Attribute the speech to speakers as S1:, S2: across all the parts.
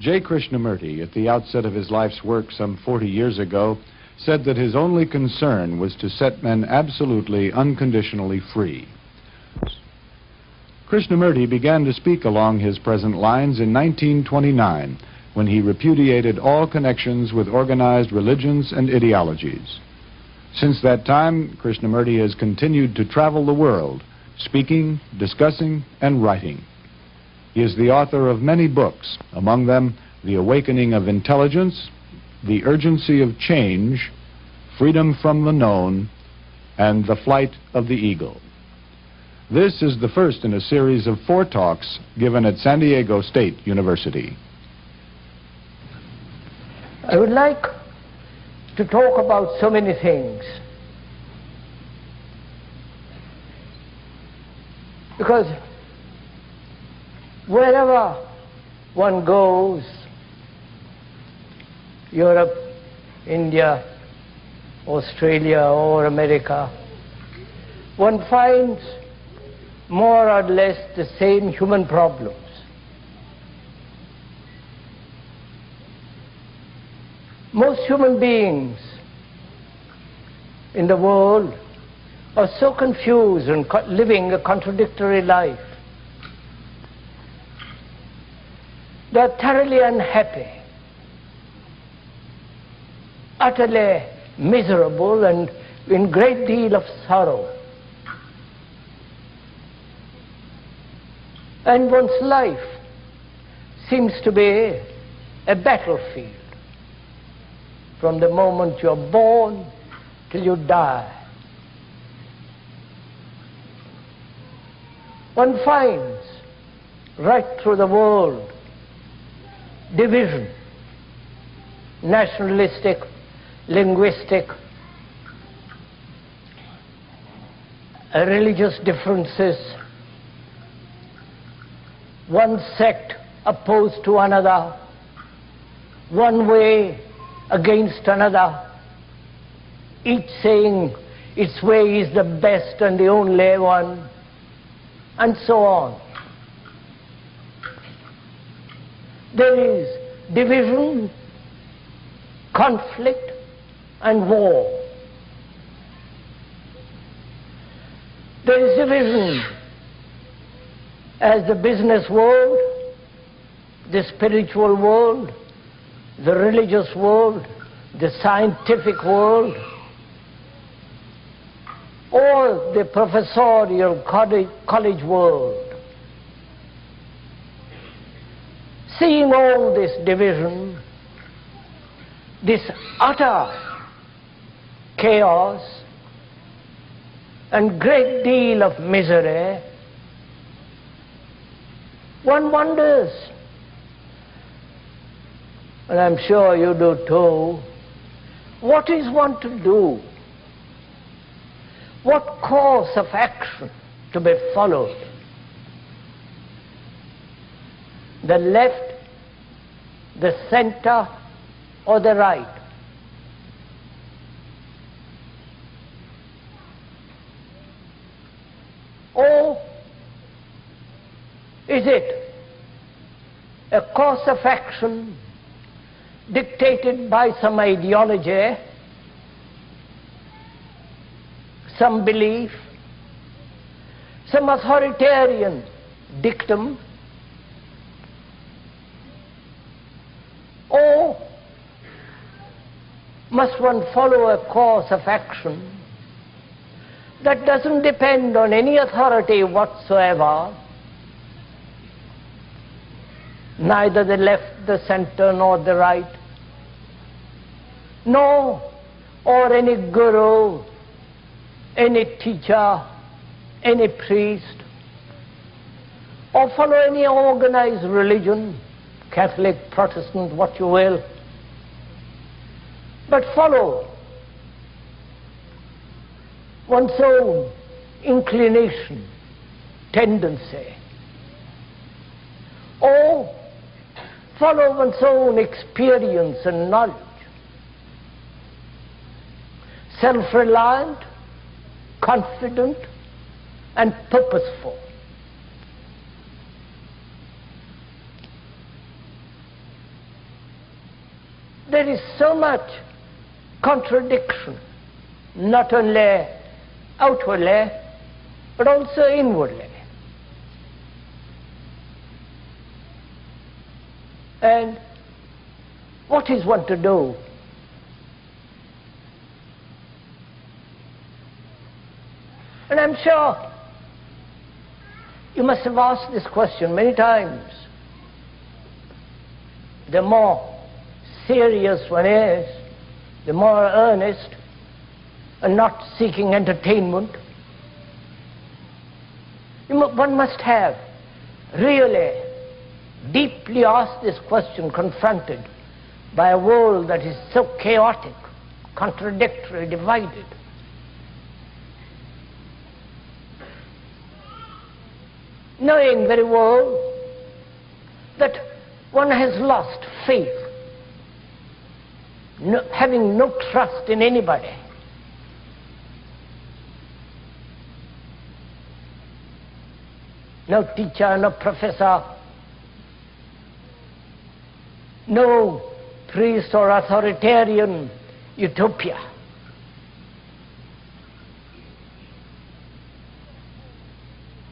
S1: J. Krishnamurti, at the outset of his life's work some 40 years ago, said that his only concern was to set men absolutely, unconditionally free. Krishnamurti began to speak along his present lines in 1929, when he repudiated all connections with organized religions and ideologies. Since that time, Krishnamurti has continued to travel the world, speaking, discussing, and writing. He is the author of many books, among them The Awakening of Intelligence, The Urgency of Change, Freedom from the Known, and The Flight of the Eagle. This is the first in a series of 4 talks given at San Diego State University.
S2: I would like to talk about so many things, because wherever one goes, Europe, India, Australia, or America, one finds more or less the same human problems. Most human beings in the world are so confused and living a contradictory life. They are thoroughly unhappy, utterly miserable, and in great deal of sorrow. And one's life seems to be a battlefield from the moment you're born till you die. One finds right through the world division, nationalistic, linguistic, religious differences, one sect opposed to another, one way against another, each saying its way is the best and the only one, and so on. There is division, conflict, and war. There is division as the business world, the spiritual world, the religious world, the scientific world, or the professorial college world. Seeing all this division, this utter chaos and great deal of misery, one wonders, and I'm sure you do too, what is one to do? What course of action to be followed? The left, the center, or the right? Or is it a course of action dictated by some ideology, some belief, some authoritarian dictum, or must one follow a course of action that doesn't depend on any authority whatsoever, neither the left, the center, nor the right, or any guru, any teacher, any priest, or follow any organized religion, Catholic, Protestant, what you will, but follow one's own inclination, tendency, or follow one's own experience and knowledge, self-reliant, confident, and purposeful. there is so much contradiction, not only outwardly, but also inwardly. And what is one to do? And I'm sure you must have asked this question many times. The more serious one is, the more earnest, and not seeking entertainment, one must have really deeply asked this question, confronted by a world that is so chaotic, contradictory, divided. Knowing very well that one has lost faith, having no trust in anybody. No teacher, no professor, no priest or authoritarian utopia.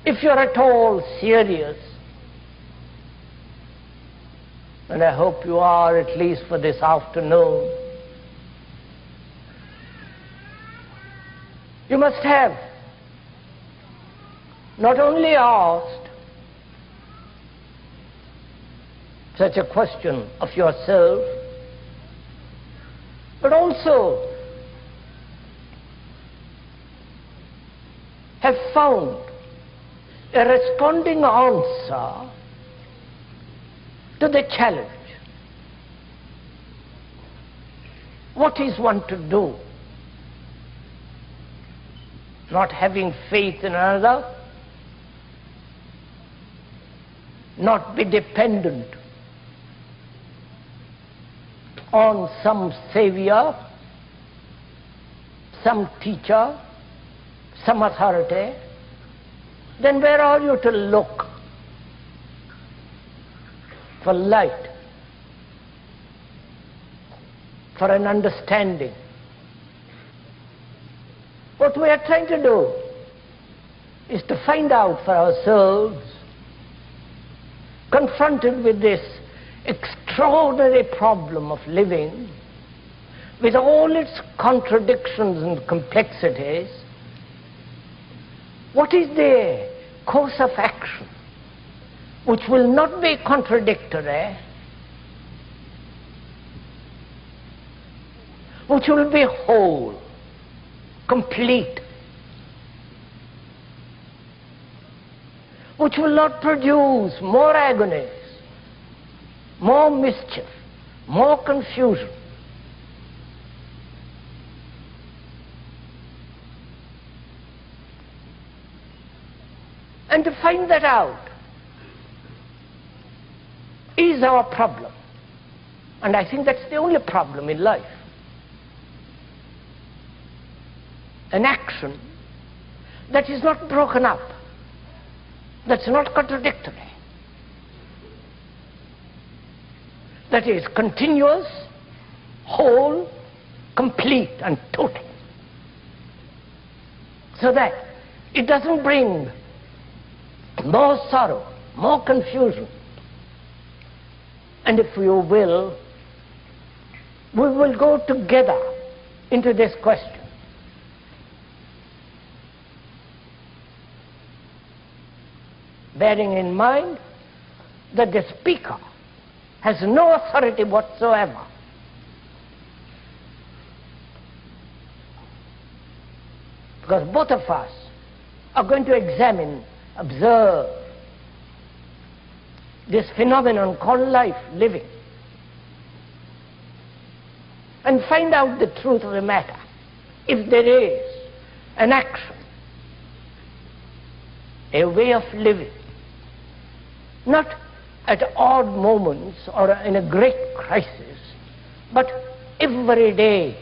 S2: If you're at all serious, and I hope you are at least for this afternoon, you must have not only asked such a question of yourself, but also have found a responding answer to the challenge. What is one to do? Not having faith in another, not be dependent on some savior, some teacher, some authority, then where are you to look for light, for an understanding? What we are trying to do is to find out for ourselves, confronted with this extraordinary problem of living, with all its contradictions and complexities, what is the course of action which will not be contradictory, which will be whole, complete, which will not produce more agonies, more mischief, more confusion. And to find that out is our problem. And I think that's the only problem in life. An action that is not broken up, that's not contradictory, that is continuous, whole, complete and total, so that it doesn't bring more sorrow, more confusion. And if you will, we will go together into this question. Bearing in mind that the speaker has no authority whatsoever. Because both of us are going to examine, observe this phenomenon called life, living, and find out the truth of the matter. If there is an action, a way of living, not at odd moments or in a great crisis, but every day